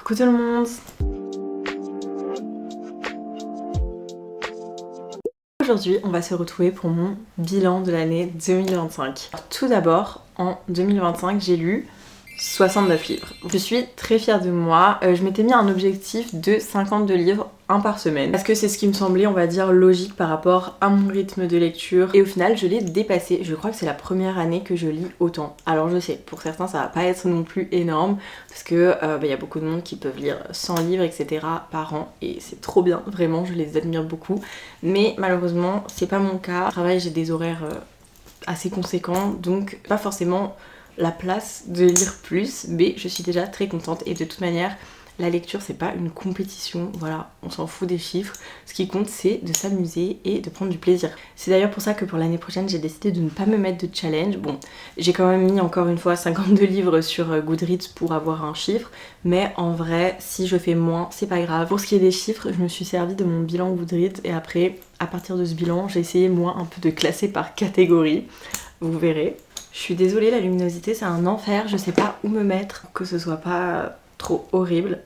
Coucou tout le monde. Aujourd'hui, on va se retrouver pour mon bilan de l'année 2025. Alors, tout d'abord, en 2025, j'ai lu 69 livres. Je suis très fière de moi. Je m'étais mis un objectif de 52 livres, un par semaine. Parce que c'est ce qui me semblait, on va dire, logique par rapport à mon rythme de lecture. Et au final, je l'ai dépassé. Je crois que c'est la première année que je lis autant. Alors je sais, pour certains, ça va pas être non plus énorme. Parce que y a beaucoup de monde qui peuvent lire 100 livres, etc. par an. Et c'est trop bien, vraiment, je les admire beaucoup. Mais malheureusement, c'est pas mon cas. Au travail, j'ai des horaires assez conséquents. Donc pas forcément la place de lire plus, mais je suis déjà très contente. Et de toute manière, la lecture c'est pas une compétition, voilà, on s'en fout des chiffres. Ce qui compte c'est de s'amuser et de prendre du plaisir. C'est d'ailleurs pour ça que pour l'année prochaine j'ai décidé de ne pas me mettre de challenge. Bon, j'ai quand même mis encore une fois 52 livres sur Goodreads pour avoir un chiffre, mais en vrai si je fais moins c'est pas grave. Pour ce qui est des chiffres, je me suis servi de mon bilan Goodreads et après à partir de ce bilan j'ai essayé moi un peu de classer par catégorie, vous verrez. Je suis désolée, la luminosité c'est un enfer, je sais pas où me mettre pour que ce soit pas trop horrible.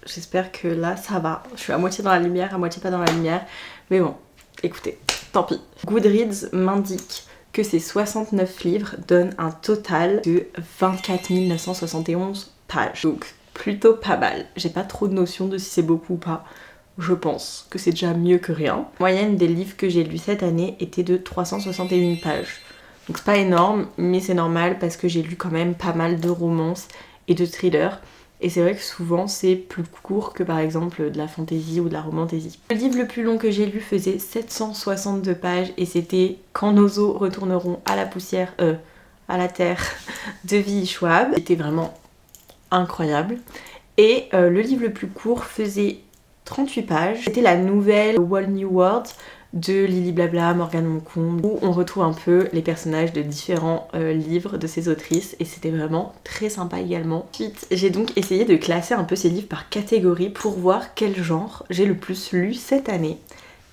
J'espère que là ça va. Je suis à moitié dans la lumière, à moitié pas dans la lumière. Mais bon, écoutez, tant pis. Goodreads m'indique que ces 69 livres donnent un total de 24 971 pages. Donc plutôt pas mal. J'ai pas trop de notion de si c'est beaucoup ou pas. Je pense que c'est déjà mieux que rien. La moyenne des livres que j'ai lus cette année était de 361 pages. Donc c'est pas énorme, mais c'est normal parce que j'ai lu quand même pas mal de romances et de thrillers. Et c'est vrai que souvent c'est plus court que par exemple de la fantasy ou de la romantasy. Le livre le plus long que j'ai lu faisait 762 pages et c'était Quand nos os retourneront à la poussière, à la terre de V.I. Schwab. C'était vraiment incroyable. Et le livre le plus court faisait 38 pages. C'était la nouvelle Whole New World de Lily Blabla, Morgane Moncombe, où on retrouve un peu les personnages de différents livres de ces autrices et c'était vraiment très sympa également. Ensuite, j'ai donc essayé de classer un peu ces livres par catégorie pour voir quel genre j'ai le plus lu cette année.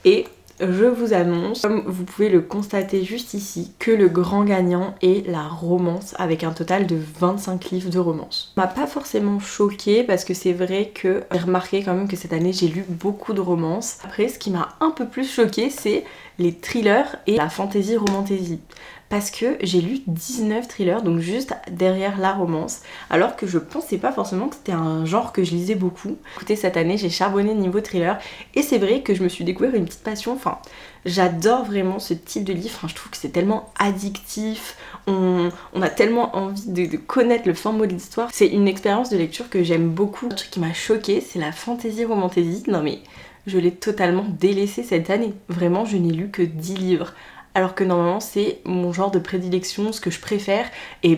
Et je vous annonce, comme vous pouvez le constater juste ici, que le grand gagnant est la romance avec un total de 25 livres de romance. Ça m'a pas forcément choquée parce que c'est vrai que j'ai remarqué quand même que cette année j'ai lu beaucoup de romances. Après ce qui m'a un peu plus choquée c'est les thrillers et la fantasy romantasy. Parce que j'ai lu 19 thrillers, donc juste derrière la romance, alors que je pensais pas forcément que c'était un genre que je lisais beaucoup. Écoutez, cette année j'ai charbonné niveau thriller et c'est vrai que je me suis découvert une petite passion, enfin j'adore vraiment ce type de livre, enfin, je trouve que c'est tellement addictif, on a tellement envie de connaître le fin mot de l'histoire. C'est une expérience de lecture que j'aime beaucoup. Un truc qui m'a choquée, c'est la fantasy romantasy, non mais je l'ai totalement délaissée cette année, vraiment je n'ai lu que 10 livres. Alors que normalement c'est mon genre de prédilection, ce que je préfère, et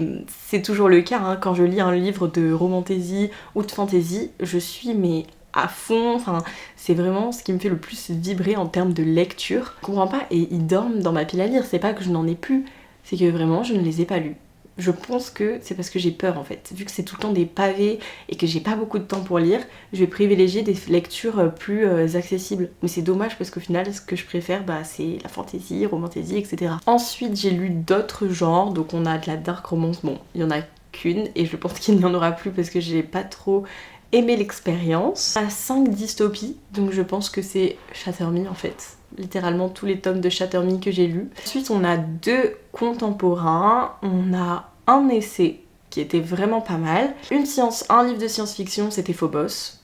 c'est toujours le cas, hein, quand je lis un livre de romantasy ou de fantasy, je suis mais à fond, enfin c'est vraiment ce qui me fait le plus vibrer en termes de lecture. Je comprends pas, et ils dorment dans ma pile à lire, c'est pas que je n'en ai plus, c'est que vraiment je ne les ai pas lus. Je pense que c'est parce que j'ai peur en fait. Vu que c'est tout le temps des pavés et que j'ai pas beaucoup de temps pour lire, je vais privilégier des lectures plus accessibles. Mais c'est dommage parce qu'au final, ce que je préfère, c'est la fantasy, romantasy, etc. Ensuite, j'ai lu d'autres genres. Donc on a de la dark romance. Bon, il y en a qu'une et je pense qu'il n'y en aura plus parce que j'ai pas trop aimé l'expérience. On a 5 dystopies, donc je pense que c'est Shatter Me en fait. Littéralement tous les tomes de Shatter Me que j'ai lus. Ensuite on a 2 contemporains, on a un essai qui était vraiment pas mal, un livre de science-fiction, c'était Phobos.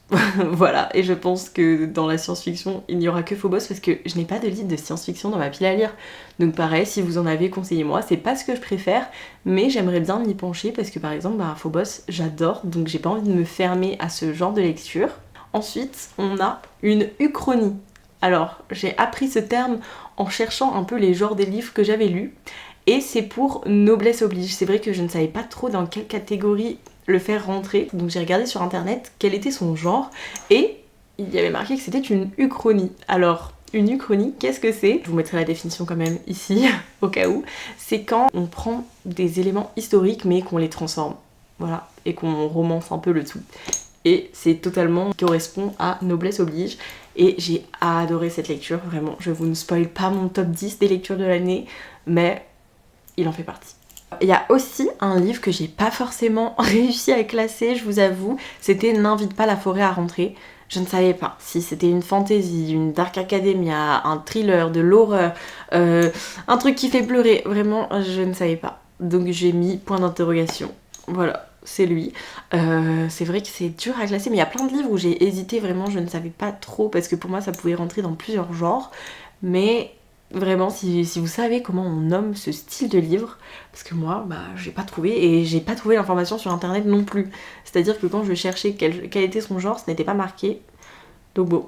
Voilà, et je pense que dans la science-fiction il n'y aura que Phobos parce que je n'ai pas de livre de science-fiction dans ma pile à lire. Donc pareil, si vous en avez, conseillez-moi, c'est pas ce que je préfère, mais j'aimerais bien m'y pencher parce que par exemple Phobos j'adore, donc j'ai pas envie de me fermer à ce genre de lecture. Ensuite on a une uchronie. Alors, j'ai appris ce terme en cherchant un peu les genres des livres que j'avais lus. Et c'est pour noblesse oblige. C'est vrai que je ne savais pas trop dans quelle catégorie le faire rentrer. Donc j'ai regardé sur internet quel était son genre. Et il y avait marqué que c'était une uchronie. Alors, une uchronie, qu'est-ce que c'est? Je vous mettrai la définition quand même ici, au cas où. C'est quand on prend des éléments historiques mais qu'on les transforme. Voilà. Et qu'on romance un peu le tout. Et c'est totalement qui correspond à noblesse oblige. Et j'ai adoré cette lecture, vraiment. Je vous ne spoil pas mon top 10 des lectures de l'année, mais il en fait partie. Il y a aussi un livre que j'ai pas forcément réussi à classer, je vous avoue, c'était N'invite pas la forêt à rentrer. Je ne savais pas si c'était une fantasy, une dark academia, un thriller, de l'horreur, un truc qui fait pleurer. Vraiment, je ne savais pas. Donc j'ai mis point d'interrogation. Voilà, c'est lui. C'est vrai que c'est dur à classer, mais il y a plein de livres où j'ai hésité, vraiment, je ne savais pas trop, parce que pour moi ça pouvait rentrer dans plusieurs genres. Mais vraiment, si vous savez comment on nomme ce style de livre, parce que moi, j'ai pas trouvé, et j'ai pas trouvé l'information sur internet non plus. C'est-à-dire que quand je cherchais quel était son genre, ce n'était pas marqué. Donc bon.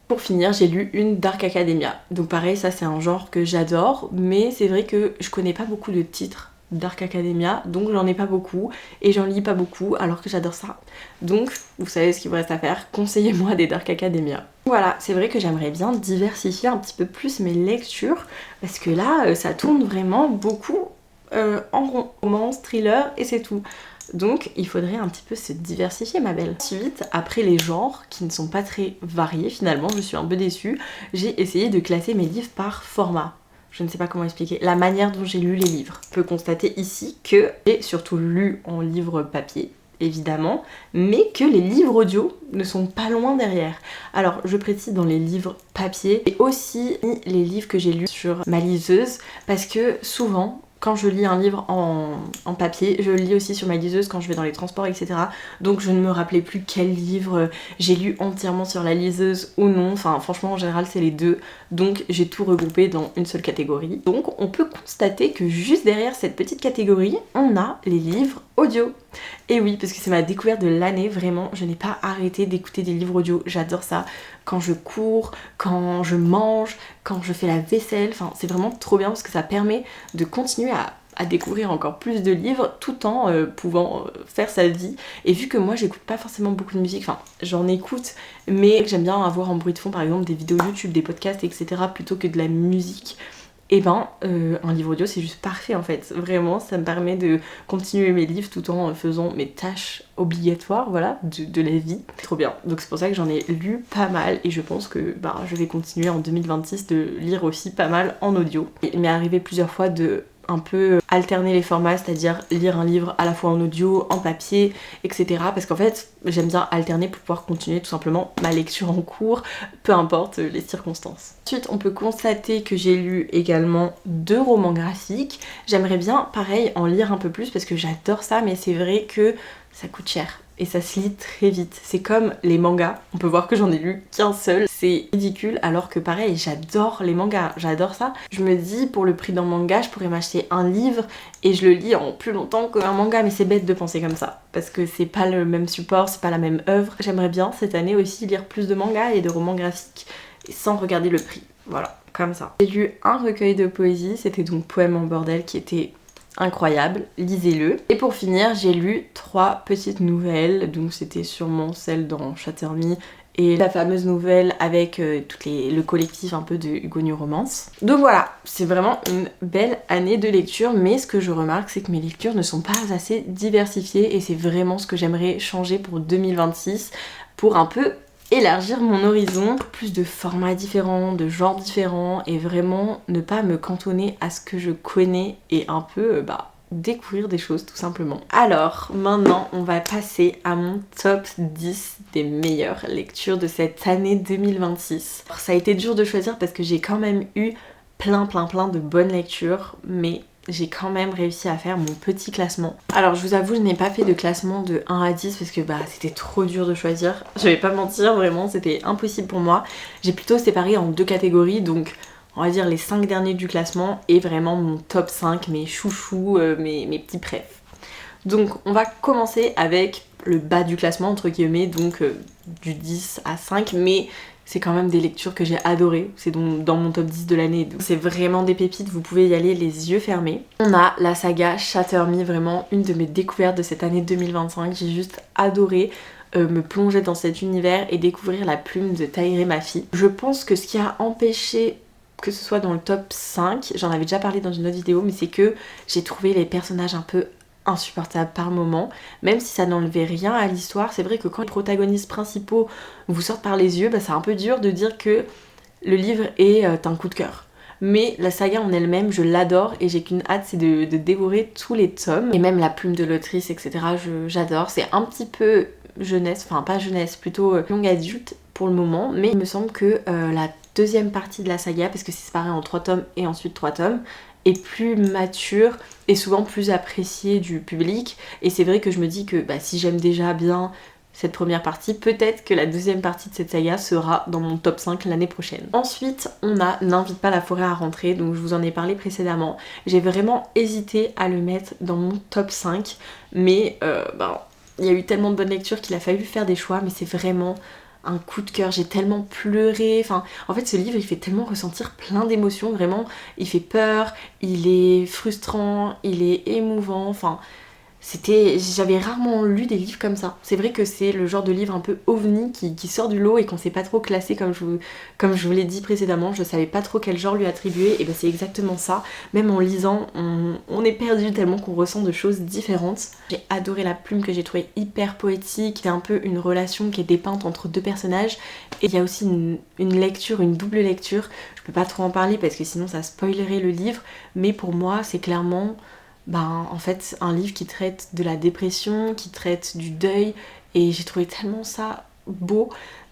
Pour finir, j'ai lu une Dark Academia. Donc pareil, ça c'est un genre que j'adore, mais c'est vrai que je connais pas beaucoup de titres Dark Academia, donc j'en ai pas beaucoup, et j'en lis pas beaucoup, alors que j'adore ça. Donc, vous savez ce qu'il vous reste à faire, conseillez-moi des Dark Academia. Voilà, c'est vrai que j'aimerais bien diversifier un petit peu plus mes lectures, parce que là, ça tourne vraiment beaucoup en romance, thriller, et c'est tout. Donc il faudrait un petit peu se diversifier, ma belle. Ensuite, après les genres qui ne sont pas très variés, finalement je suis un peu déçue, j'ai essayé de classer mes livres par format. Je ne sais pas comment expliquer, la manière dont j'ai lu les livres. On peut constater ici que j'ai surtout lu en livre papier, évidemment, mais que les livres audio ne sont pas loin derrière. Alors je précise dans les livres papier et aussi les livres que j'ai lus sur ma liseuse, parce que souvent, quand je lis un livre en papier, je le lis aussi sur ma liseuse quand je vais dans les transports, etc. Donc je ne me rappelais plus quel livre j'ai lu entièrement sur la liseuse ou non. Enfin franchement en général c'est les deux. Donc j'ai tout regroupé dans une seule catégorie. Donc on peut constater que juste derrière cette petite catégorie, on a les livres audio. Et oui, parce que c'est ma découverte de l'année, vraiment, je n'ai pas arrêté d'écouter des livres audio, j'adore ça. Quand je cours, quand je mange, quand je fais la vaisselle, enfin c'est vraiment trop bien parce que ça permet de continuer à découvrir encore plus de livres tout en pouvant faire sa vie. Et vu que moi j'écoute pas forcément beaucoup de musique, enfin j'en écoute, mais j'aime bien avoir en bruit de fond par exemple des vidéos YouTube, des podcasts, etc. plutôt que de la musique. Et ben, un livre audio c'est juste parfait en fait, vraiment ça me permet de continuer mes livres tout en faisant mes tâches obligatoires, voilà, de la vie. C'est trop bien, donc c'est pour ça que j'en ai lu pas mal et je pense que je vais continuer en 2026 de lire aussi pas mal en audio. Il m'est arrivé plusieurs fois de un peu alterner les formats, c'est-à-dire lire un livre à la fois en audio, en papier, etc. Parce qu'en fait, j'aime bien alterner pour pouvoir continuer tout simplement ma lecture en cours, peu importe les circonstances. Ensuite, on peut constater que j'ai lu également 2 romans graphiques. J'aimerais bien, pareil, en lire un peu plus parce que j'adore ça, mais c'est vrai que ça coûte cher. Et ça se lit très vite. C'est comme les mangas. On peut voir que j'en ai lu qu'un seul. C'est ridicule alors que pareil, j'adore les mangas. J'adore ça. Je me dis, pour le prix d'un manga, je pourrais m'acheter un livre et je le lis en plus longtemps qu'un manga. Mais c'est bête de penser comme ça. Parce que c'est pas le même support, c'est pas la même œuvre. J'aimerais bien cette année aussi lire plus de mangas et de romans graphiques sans regarder le prix. Voilà, comme ça. J'ai lu un recueil de poésie. C'était donc Poème en bordel qui était incroyable, lisez-le. Et pour finir, j'ai lu 3 petites nouvelles, donc c'était sûrement celle dans Chattermy et la fameuse nouvelle avec le collectif un peu de Hugo New Romance. Donc voilà, c'est vraiment une belle année de lecture, mais ce que je remarque, c'est que mes lectures ne sont pas assez diversifiées et c'est vraiment ce que j'aimerais changer pour 2026 pour un peu élargir mon horizon, plus de formats différents, de genres différents et vraiment ne pas me cantonner à ce que je connais et un peu découvrir des choses tout simplement. Alors maintenant on va passer à mon top 10 des meilleures lectures de cette année 2026. Alors, ça a été dur de choisir parce que j'ai quand même eu plein de bonnes lectures, mais j'ai quand même réussi à faire mon petit classement. Alors je vous avoue, je n'ai pas fait de classement de 1 à 10 parce que c'était trop dur de choisir. Je vais pas mentir, vraiment c'était impossible pour moi. J'ai plutôt séparé en 2 catégories, donc on va dire les 5 derniers du classement et vraiment mon top 5, mes chouchous, mes petits préfs. Donc on va commencer avec le bas du classement entre guillemets, donc du 10 à 5, mais c'est quand même des lectures que j'ai adorées, c'est donc dans mon top 10 de l'année, donc c'est vraiment des pépites, vous pouvez y aller les yeux fermés. On a la saga Chattermy, vraiment une de mes découvertes de cette année 2025, j'ai juste adoré me plonger dans cet univers et découvrir la plume de Taïré Mafi. Je pense que ce qui a empêché que ce soit dans le top 5, j'en avais déjà parlé dans une autre vidéo, mais c'est que j'ai trouvé les personnages un peu insupportable par moment, même si ça n'enlevait rien à l'histoire. C'est vrai que quand les protagonistes principaux vous sortent par les yeux, c'est un peu dur de dire que le livre est un coup de cœur. mais la saga en elle-même, je l'adore et j'ai qu'une hâte, c'est de dévorer tous les tomes. Et même la plume de l'autrice, etc. J'adore. C'est un petit peu jeunesse, enfin pas jeunesse, plutôt young adulte pour le moment, mais il me semble que la deuxième partie de la saga, parce que c'est séparé en 3 tomes et ensuite 3 tomes, est plus mature et souvent plus appréciée du public. Et c'est vrai que je me dis que si j'aime déjà bien cette première partie, peut-être que la deuxième partie de cette saga sera dans mon top 5 l'année prochaine. Ensuite, on a N'invite pas la forêt à rentrer, donc je vous en ai parlé précédemment. J'ai vraiment hésité à le mettre dans mon top 5, mais il y a eu tellement de bonnes lectures qu'il a fallu faire des choix, mais c'est vraiment un coup de cœur, j'ai tellement pleuré, enfin en fait ce livre il fait tellement ressentir plein d'émotions, vraiment il fait peur, il est frustrant, il est émouvant, enfin j'avais rarement lu des livres comme ça. C'est vrai que c'est le genre de livre un peu ovni qui sort du lot et qu'on sait pas trop classer comme je vous l'ai dit précédemment, je savais pas trop quel genre lui attribuer, et c'est exactement ça. Même en lisant, on est perdu tellement qu'on ressent de choses différentes. J'ai adoré la plume que j'ai trouvée hyper poétique, c'est un peu une relation qui est dépeinte entre 2 personnages, et il y a aussi une lecture, une double lecture. Je peux pas trop en parler parce que sinon ça spoilerait le livre, mais pour moi c'est clairement en fait un livre qui traite de la dépression, qui traite du deuil, et j'ai trouvé tellement ça beau.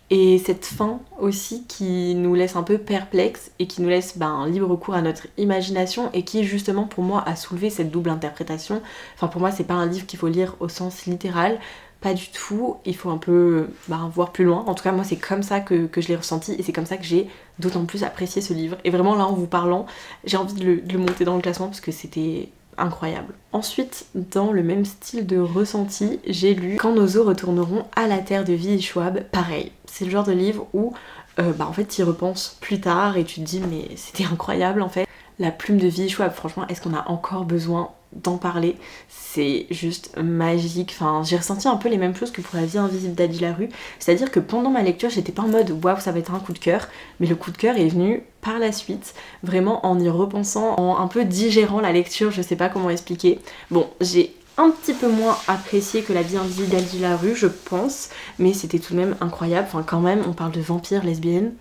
Et cette fin aussi qui nous laisse un peu perplexes et qui nous laisse libre cours à notre imagination, et qui justement pour moi a soulevé cette double interprétation. Enfin pour moi c'est pas un livre qu'il faut lire au sens littéral, pas du tout, il faut un peu voir plus loin. En tout cas moi c'est comme ça que je l'ai ressenti, et c'est comme ça que j'ai d'autant plus apprécié ce livre. Et vraiment là en vous parlant, j'ai envie de le monter dans le classement parce que c'était incroyable. Ensuite, dans le même style de ressenti, j'ai lu Quand nos os retourneront à la terre de Vie et Schwab. Pareil, c'est le genre de livre où en fait tu y repenses plus tard et tu te dis mais c'était incroyable en fait. La plume de Vie et Schwab, franchement, est-ce qu'on a encore besoin d'en parler? C'est juste magique. Enfin, j'ai ressenti un peu les mêmes choses que pour La vie invisible d'Adi Larue, c'est-à-dire que pendant ma lecture j'étais pas en mode waouh ça va être un coup de cœur, mais le coup de cœur est venu par la suite, vraiment en y repensant, en un peu digérant la lecture, je sais pas comment expliquer. Bon, j'ai un petit peu moins apprécié que La vie invisible d'Adi Larue, je pense, mais c'était tout de même incroyable. Enfin quand même, on parle de vampires lesbiennes,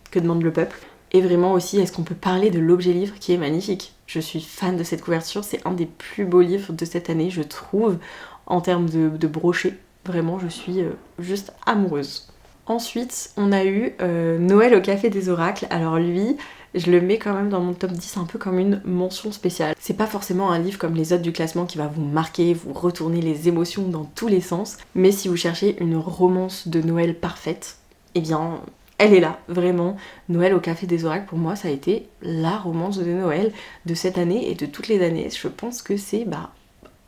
que demande le peuple? Et vraiment aussi, est-ce qu'on peut parler de l'objet livre qui est magnifique? Je suis fan de cette couverture, c'est un des plus beaux livres de cette année, je trouve, en termes de brochet. Vraiment, je suis juste amoureuse. Ensuite, on a eu Noël au Café des Oracles. Alors lui, je le mets quand même dans mon top 10 un peu comme une mention spéciale. C'est pas forcément un livre comme les autres du classement qui va vous marquer, vous retourner les émotions dans tous les sens, mais si vous cherchez une romance de Noël parfaite, eh bien elle est là, vraiment. Noël au Café des Oracles, pour moi, ça a été la romance de Noël de cette année et de toutes les années. Je pense que c'est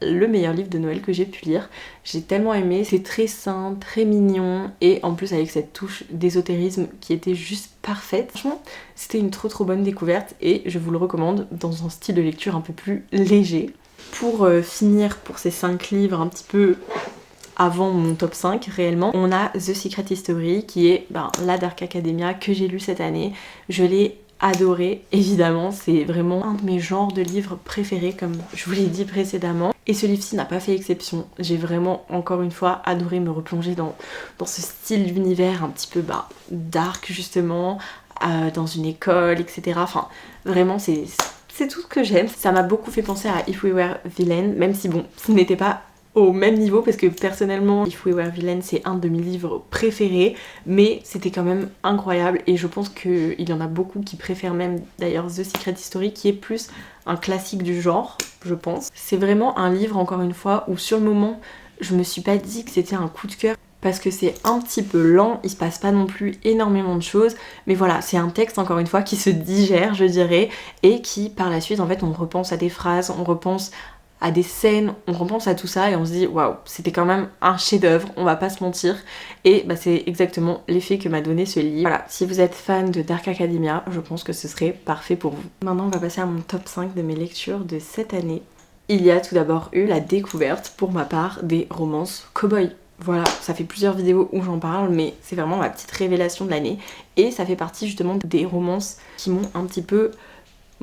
le meilleur livre de Noël que j'ai pu lire. J'ai tellement aimé, c'est très simple, très mignon, et en plus avec cette touche d'ésotérisme qui était juste parfaite. Franchement, c'était une trop bonne découverte et je vous le recommande dans un style de lecture un peu plus léger. Pour finir, pour ces 5 livres un petit peu avant mon top 5 réellement, on a The Secret History qui est la Dark Academia que j'ai lu cette année. Je l'ai adoré, évidemment, c'est vraiment un de mes genres de livres préférés comme je vous l'ai dit précédemment. Et ce livre-ci n'a pas fait exception. J'ai vraiment, encore une fois, adoré me replonger dans ce style d'univers un petit peu dark justement, dans une école, etc. Enfin, vraiment, c'est tout ce que j'aime. Ça m'a beaucoup fait penser à If We Were Villain, même si bon, ce n'était pas au même niveau parce que personnellement If We Were Villain c'est un de mes livres préférés, mais c'était quand même incroyable et je pense qu'il y en a beaucoup qui préfèrent même d'ailleurs The Secret History qui est plus un classique du genre, je pense. C'est vraiment un livre encore une fois où sur le moment je me suis pas dit que c'était un coup de cœur parce que c'est un petit peu lent, il se passe pas non plus énormément de choses, mais voilà, c'est un texte encore une fois qui se digère je dirais et qui par la suite en fait on repense à des phrases, on repense à des scènes, on repense à tout ça et on se dit waouh, c'était quand même un chef-d'œuvre, on va pas se mentir. Et c'est exactement l'effet que m'a donné ce livre. Voilà, si vous êtes fan de Dark Academia, je pense que ce serait parfait pour vous. Maintenant, on va passer à mon top 5 de mes lectures de cette année. Il y a tout d'abord eu la découverte, pour ma part, des romances cow-boy. Voilà, ça fait plusieurs vidéos où j'en parle, mais c'est vraiment ma petite révélation de l'année. Et ça fait partie justement des romances qui m'ont un petit peu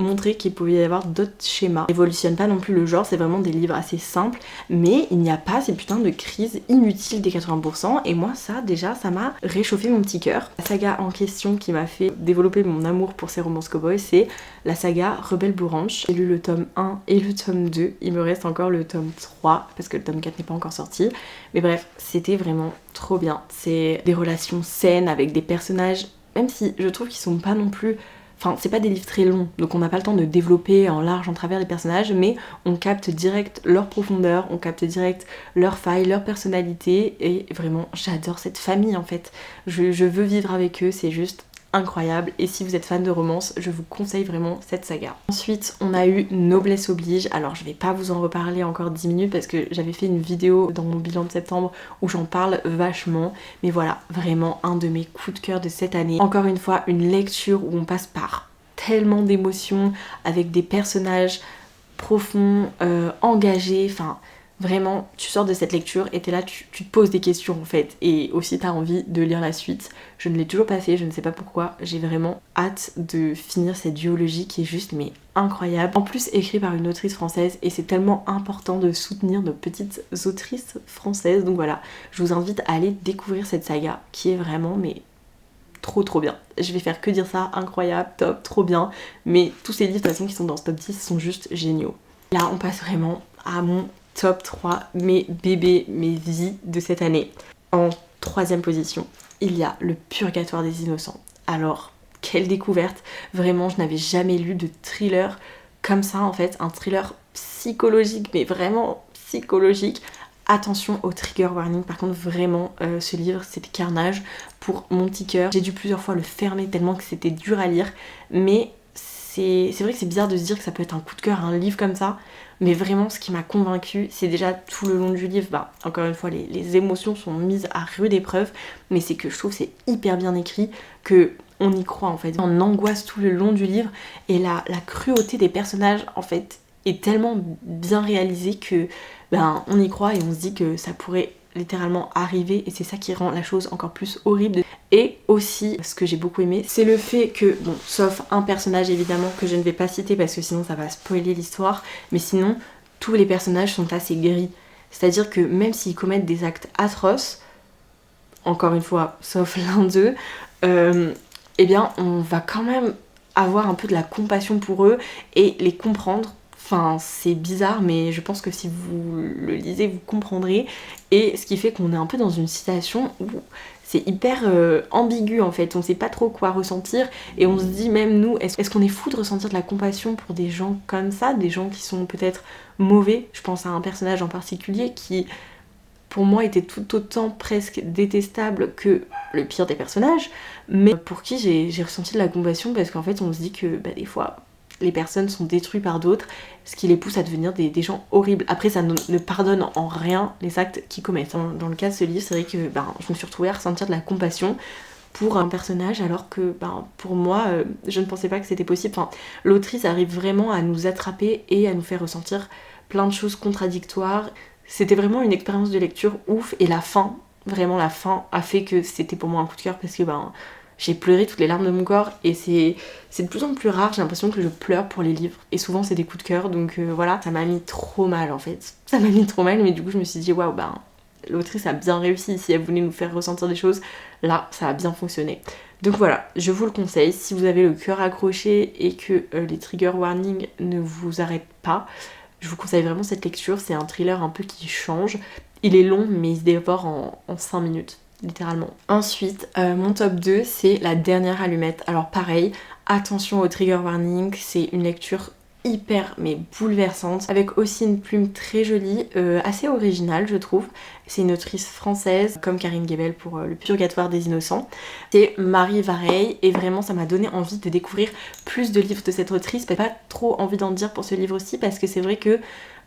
montré qu'il pouvait y avoir d'autres schémas. Ça révolutionne pas non plus le genre, c'est vraiment des livres assez simples, mais il n'y a pas ces putains de crises inutiles des 80%, et moi ça déjà ça m'a réchauffé mon petit cœur. La saga en question qui m'a fait développer mon amour pour ces romances cowboys, c'est la saga Rebel Blue Ranch. J'ai lu le tome 1 et le tome 2, il me reste encore le tome 3 parce que le tome 4 n'est pas encore sorti, mais bref, c'était vraiment trop bien. C'est des relations saines avec des personnages, même si je trouve qu'ils sont pas non plus... Enfin, c'est pas des livres très longs, donc on n'a pas le temps de développer en large, en travers les personnages, mais on capte direct leur profondeur, on capte direct leurs failles, leur personnalité, et vraiment, j'adore cette famille en fait. Je veux vivre avec eux, c'est juste incroyable, et si vous êtes fan de romance, je vous conseille vraiment cette saga. Ensuite, on a eu Noblesse oblige. Alors je vais pas vous en reparler encore 10 minutes parce que j'avais fait une vidéo dans mon bilan de septembre où j'en parle vachement, mais voilà, vraiment un de mes coups de cœur de cette année. Encore une fois, une lecture où on passe par tellement d'émotions, avec des personnages profonds, engagés, enfin... Vraiment, tu sors de cette lecture et t'es là, tu te poses des questions en fait. Et aussi t'as envie de lire la suite. Je ne l'ai toujours pas fait, je ne sais pas pourquoi. J'ai vraiment hâte de finir cette duologie qui est juste mais incroyable. En plus écrit par une autrice française et c'est tellement important de soutenir nos petites autrices françaises. Donc voilà, je vous invite à aller découvrir cette saga qui est vraiment mais trop bien. Je vais faire que dire ça, incroyable, top, trop bien. Mais tous ces livres de toute façon qui sont dans ce top 10 sont juste géniaux. Là on passe vraiment à mon top 3, mes bébés, mes vies de cette année. En 3e position, il y a Le Purgatoire des Innocents. Alors, quelle découverte! Vraiment, je n'avais jamais lu de thriller comme ça en fait, un thriller psychologique, mais vraiment psychologique. Attention au trigger warning, par contre vraiment ce livre c'était carnage pour mon petit cœur. J'ai dû plusieurs fois le fermer tellement que c'était dur à lire, mais c'est vrai que c'est bizarre de se dire que ça peut être un coup de cœur, un livre comme ça, mais vraiment ce qui m'a convaincue, c'est déjà tout le long du livre, bah encore une fois les émotions sont mises à rude épreuve, mais c'est que je trouve c'est hyper bien écrit, que on y croit en fait, on angoisse tout le long du livre, et la cruauté des personnages en fait est tellement bien réalisée que ben on y croit et on se dit que ça pourrait littéralement arriver, et c'est ça qui rend la chose encore plus horrible. Et aussi, ce que j'ai beaucoup aimé, c'est le fait que, bon, sauf un personnage évidemment que je ne vais pas citer parce que sinon ça va spoiler l'histoire, mais sinon, tous les personnages sont assez gris. C'est-à-dire que même s'ils commettent des actes atroces, encore une fois, sauf l'un d'eux, eh bien, on va quand même avoir un peu de la compassion pour eux et les comprendre. Enfin, c'est bizarre, mais je pense que si vous le lisez, vous comprendrez. Et ce qui fait qu'on est un peu dans une situation où c'est hyper ambigu en fait. On sait pas trop quoi ressentir. Et on se dit même nous, est-ce qu'on est fou de ressentir de la compassion pour des gens comme ça, des gens qui sont peut-être mauvais. Je pense à un personnage en particulier qui, pour moi, était tout autant presque détestable que le pire des personnages. Mais pour qui j'ai ressenti de la compassion parce qu'en fait, on se dit que bah, des fois... les personnes sont détruites par d'autres, ce qui les pousse à devenir des gens horribles. Après, ça ne pardonne en rien les actes qu'ils commettent. Dans le cas de ce livre, c'est vrai que je me suis retrouvée à ressentir de la compassion pour un personnage, alors que pour moi, je ne pensais pas que c'était possible. Enfin, l'autrice arrive vraiment à nous attraper et à nous faire ressentir plein de choses contradictoires. C'était vraiment une expérience de lecture ouf, et la fin, vraiment la fin, a fait que c'était pour moi un coup de cœur parce que j'ai pleuré toutes les larmes de mon corps, et c'est de plus en plus rare, j'ai l'impression que je pleure pour les livres, et souvent c'est des coups de cœur, donc voilà, ça m'a mis trop mal en fait. Ça m'a mis trop mal, mais du coup je me suis dit waouh, l'autrice a bien réussi, si elle voulait nous faire ressentir des choses, là ça a bien fonctionné. Donc voilà, je vous le conseille, si vous avez le cœur accroché et que les trigger warnings ne vous arrêtent pas, je vous conseille vraiment cette lecture, c'est un thriller un peu qui change. Il est long mais il se dévore en 5 minutes. Littéralement. Ensuite, mon top 2, c'est La Dernière Allumette. Alors pareil, attention au trigger warning, c'est une lecture hyper mais bouleversante, avec aussi une plume très jolie, assez originale je trouve. C'est une autrice française, comme Karine Guébel pour Le Purgatoire des Innocents. C'est Marie Vareille, et vraiment ça m'a donné envie de découvrir plus de livres de cette autrice. J'ai pas trop envie d'en dire pour ce livre aussi, parce que c'est vrai que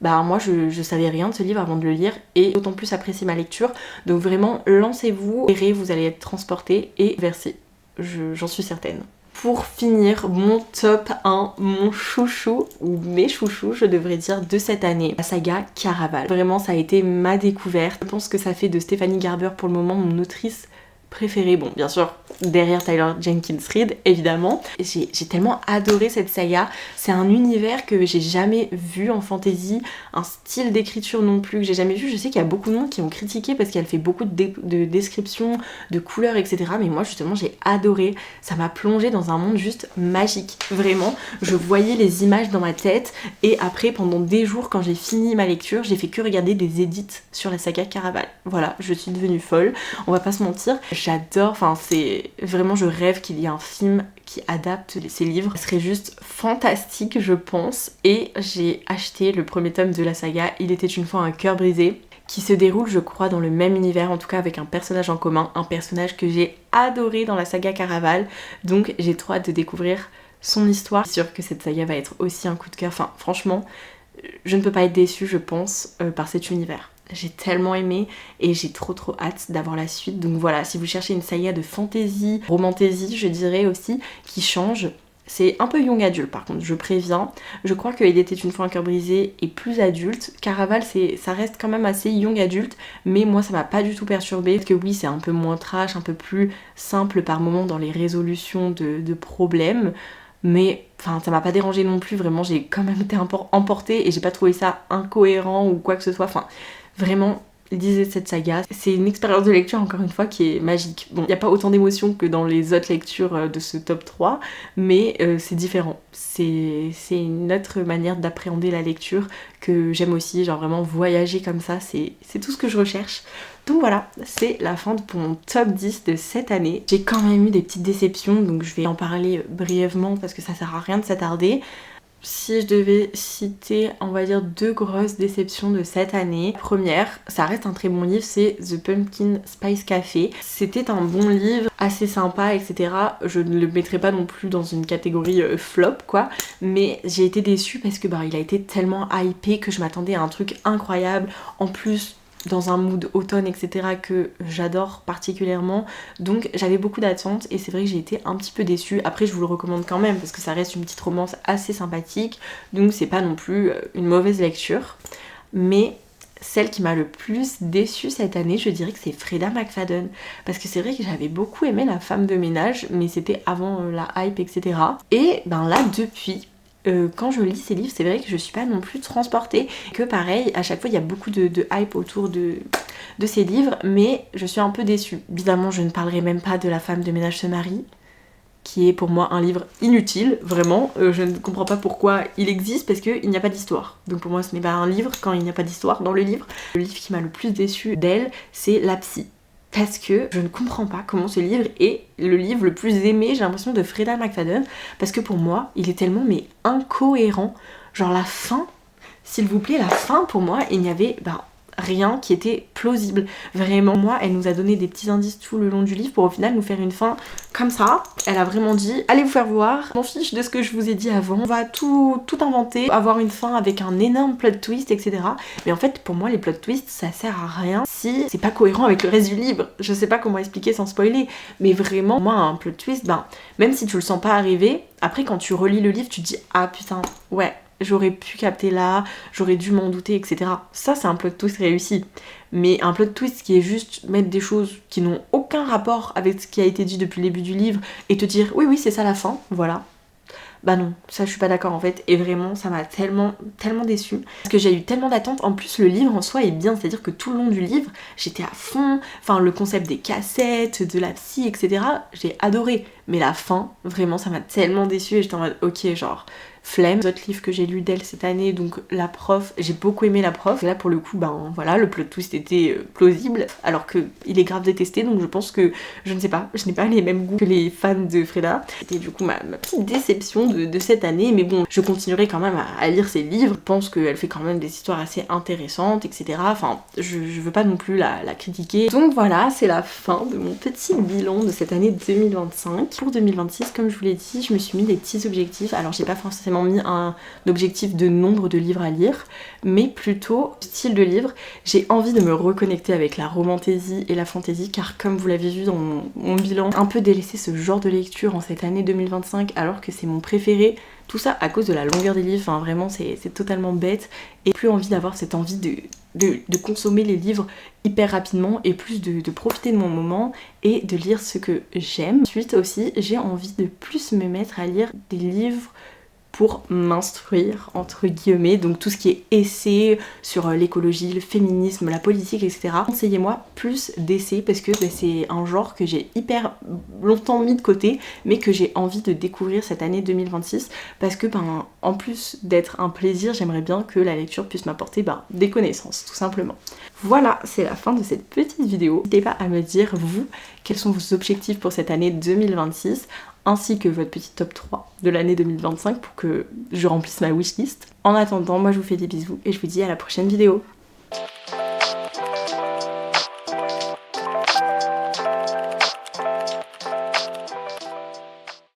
moi je savais rien de ce livre avant de le lire, et d'autant plus apprécier ma lecture. Donc vraiment, lancez-vous, verrez, vous allez être transporté et versé. J'en suis certaine. Pour finir, mon top 1, mon chouchou, ou mes chouchous je devrais dire, de cette année, la saga Caraval. Vraiment ça a été ma découverte. Je pense que ça fait de Stéphanie Garber pour le moment mon autrice préférés. Bon, bien sûr, derrière Tyler Jenkins Reid, évidemment. J'ai tellement adoré cette saga. C'est un univers que j'ai jamais vu en fantasy, un style d'écriture non plus que j'ai jamais vu. Je sais qu'il y a beaucoup de monde qui ont critiqué parce qu'elle fait beaucoup de descriptions, de couleurs, etc. Mais moi, justement, j'ai adoré. Ça m'a plongée dans un monde juste magique. Vraiment, je voyais les images dans ma tête et après, pendant des jours, quand j'ai fini ma lecture, j'ai fait que regarder des edits sur la saga Caraval. Voilà, je suis devenue folle. On va pas se mentir. J'adore, enfin, c'est vraiment, je rêve qu'il y ait un film qui adapte ces livres. Ce serait juste fantastique, je pense. Et j'ai acheté le premier tome de la saga Il était une fois un cœur brisé, qui se déroule, je crois, dans le même univers, en tout cas avec un personnage en commun, un personnage que j'ai adoré dans la saga Caraval. Donc j'ai trop hâte de découvrir son histoire. Je suis sûre que cette saga va être aussi un coup de cœur. Enfin, franchement, je ne peux pas être déçue, je pense, par cet univers. J'ai tellement aimé et j'ai trop hâte d'avoir la suite. Donc voilà, si vous cherchez une saga de fantasy, romantasy, je dirais aussi, qui change, c'est un peu young adulte par contre, je préviens. Je crois que Il était une fois un cœur brisé est plus adulte. Caraval, ça reste quand même assez young adulte, mais moi ça m'a pas du tout perturbée. Parce que oui, c'est un peu moins trash, un peu plus simple par moment dans les résolutions de problèmes. Mais enfin, ça m'a pas dérangé non plus, vraiment, j'ai quand même été emportée et j'ai pas trouvé ça incohérent ou quoi que ce soit. Enfin, vraiment, lisez cette saga. C'est une expérience de lecture, encore une fois, qui est magique. Bon, il n'y a pas autant d'émotions que dans les autres lectures de ce top 3, mais c'est différent. C'est une autre manière d'appréhender la lecture que j'aime aussi, genre vraiment voyager comme ça, c'est tout ce que je recherche. Donc voilà, c'est la fin pour mon top 10 de cette année. J'ai quand même eu des petites déceptions, donc je vais en parler brièvement parce que ça sert à rien de s'attarder. Si je devais citer, on va dire, 2 grosses déceptions de cette année. Première, ça reste un très bon livre, c'est The Pumpkin Spice Café. C'était un bon livre, assez sympa, etc. Je ne le mettrai pas non plus dans une catégorie flop, quoi. Mais j'ai été déçue parce que il a été tellement hypé que je m'attendais à un truc incroyable. En plus, dans un mood automne, etc. que j'adore particulièrement. Donc j'avais beaucoup d'attentes et c'est vrai que j'ai été un petit peu déçue. Après, je vous le recommande quand même parce que ça reste une petite romance assez sympathique. Donc c'est pas non plus une mauvaise lecture. Mais celle qui m'a le plus déçue cette année, je dirais que c'est Freda McFadden. Parce que c'est vrai que j'avais beaucoup aimé La femme de ménage, mais c'était avant la hype, etc. Et là, depuis... quand je lis ces livres, c'est vrai que je suis pas non plus transportée, que pareil, à chaque fois il y a beaucoup de hype autour de ces livres, mais je suis un peu déçue. Évidemment, je ne parlerai même pas de La femme de ménage se marie, qui est pour moi un livre inutile, vraiment. Je ne comprends pas pourquoi il existe, parce qu'il n'y a pas d'histoire. Donc pour moi, ce n'est pas un livre quand il n'y a pas d'histoire dans le livre. Le livre qui m'a le plus déçue d'elle, c'est La psy. Parce que je ne comprends pas comment ce livre est le livre le plus aimé, j'ai l'impression, de Freda McFadden. Parce que pour moi, il est tellement incohérent. Genre la fin, s'il vous plaît, la fin pour moi, il n'y avait rien qui était plausible. Vraiment, moi, elle nous a donné des petits indices tout le long du livre pour au final nous faire une fin comme ça. Elle a vraiment dit, allez vous faire voir, je m'en fiche de ce que je vous ai dit avant, on va tout inventer, avoir une fin avec un énorme plot twist, etc. Mais en fait, pour moi, les plot twists, ça sert à rien si c'est pas cohérent avec le reste du livre. Je sais pas comment expliquer sans spoiler, mais vraiment, moi, un plot twist, même si tu le sens pas arriver, après quand tu relis le livre, tu te dis, ah putain, ouais, j'aurais pu capter là, j'aurais dû m'en douter, etc. Ça, c'est un plot twist réussi. Mais un plot twist qui est juste mettre des choses qui n'ont aucun rapport avec ce qui a été dit depuis le début du livre et te dire oui, c'est ça la fin, voilà. Non, ça je suis pas d'accord en fait, et vraiment ça m'a tellement déçue, parce que j'ai eu tellement d'attentes. En plus le livre en soi est bien, c'est à dire que tout le long du livre j'étais à fond, enfin le concept des cassettes, de la psy, etc. j'ai adoré, mais la fin, vraiment ça m'a tellement déçue et j'étais en mode ok, genre flemme. Les autres livres que j'ai lus d'elle cette année, donc La prof, j'ai beaucoup aimé La prof, et là pour le coup voilà, le plot twist était plausible, alors que il est grave détesté, donc je pense que, je ne sais pas, je n'ai pas les mêmes goûts que les fans de Freda. C'était du coup ma petite déception de cette année, mais bon, je continuerai quand même à lire ses livres. Je pense qu'elle fait quand même des histoires assez intéressantes, etc. Enfin, je veux pas non plus la critiquer. Donc voilà, c'est la fin de mon petit bilan de cette année 2025. Pour 2026, comme je vous l'ai dit, je me suis mis des petits objectifs. Alors j'ai pas forcément mis un objectif de nombre de livres à lire, mais plutôt style de livre. J'ai envie de me reconnecter avec la romantasy et la fantasy, car comme vous l'avez vu dans mon bilan, un peu délaissé ce genre de lecture en cette année 2025, alors que c'est mon préféré. Tout ça à cause de la longueur des livres, enfin vraiment c'est totalement bête, et plus envie d'avoir cette envie de consommer les livres hyper rapidement et plus de profiter de mon moment et de lire ce que j'aime. Ensuite aussi, j'ai envie de plus me mettre à lire des livres pour m'instruire, entre guillemets, donc tout ce qui est essais sur l'écologie, le féminisme, la politique, etc. Conseillez-moi plus d'essais parce que c'est un genre que j'ai hyper longtemps mis de côté, mais que j'ai envie de découvrir cette année 2026 parce que en plus d'être un plaisir, j'aimerais bien que la lecture puisse m'apporter des connaissances, tout simplement. Voilà, c'est la fin de cette petite vidéo. N'hésitez pas à me dire, vous, quels sont vos objectifs pour cette année 2026, ainsi que votre petit top 3 de l'année 2025 pour que je remplisse ma wishlist. En attendant, moi je vous fais des bisous et je vous dis à la prochaine vidéo.